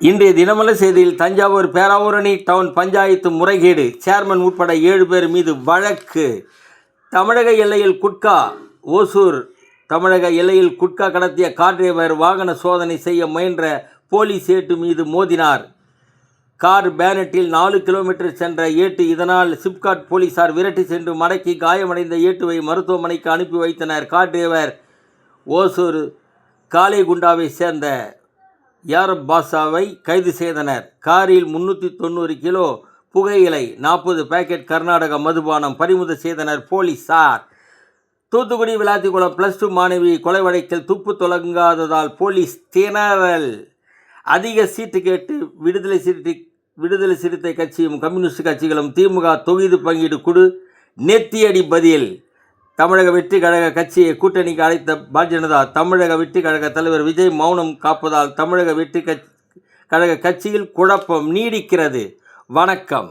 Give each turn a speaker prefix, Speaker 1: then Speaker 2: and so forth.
Speaker 1: இன்றைய தினமலர் செய்தியில் தஞ்சாவூர் பேராவூரணி டவுன் பஞ்சாயத்து முறைகேடு, சேர்மன் உட்பட 7 பேர் மீது வழக்கு. தமிழக எல்லையில் குட்கா ஓசூர் தமிழக எல்லையில் குட்கா கடத்திய கார் டிரைவர் வாகன சோதனை செய்ய முயன்ற போலீஸ் ஏட்டு மீது மோதினார். கார் பேனட்டில் 4 கிலோமீட்டர் சென்ற ஏட்டு. இதனால் சிப்காட் போலீசார் விரட்டி சென்று மடக்கி காயமடைந்த ஏட்டுவை மருத்துவமனைக்கு அனுப்பி வைத்தனர். கார் டிரைவர் ஓசூர் காலேகுண்டாவை சேர்ந்த யாரப் பாஷாவை கைது செய்தனர். காரில் 390 கிலோ புகையிலை, 40 பாக்கெட் கர்நாடக மதுபானம் பறிமுதல் செய்தனர் போலீசார். தூத்துக்குடி விளாத்திக்குளம் +2 மாணவி கொலை வழக்கில் துப்பு தொடங்காததால் போலீஸ் திணறல். அதிக சீட்டு கேட்டு விடுதலை சிறுத்தை கட்சியும் கம்யூனிஸ்ட் கட்சிகளும் திமுக தொகுதி பங்கீடு குழு நெத்தியடி பதில். தமிழக வெற்றி கழக கட்சியை கூட்டணிக்கு அழைத்த பாஜக தமிழக வெற்றி கழக தலைவர் விஜய் மௌனம் காப்பதால் தமிழக வெற்றி கழக கட்சியில் குழப்பம் நீடிக்கிறது. வணக்கம்.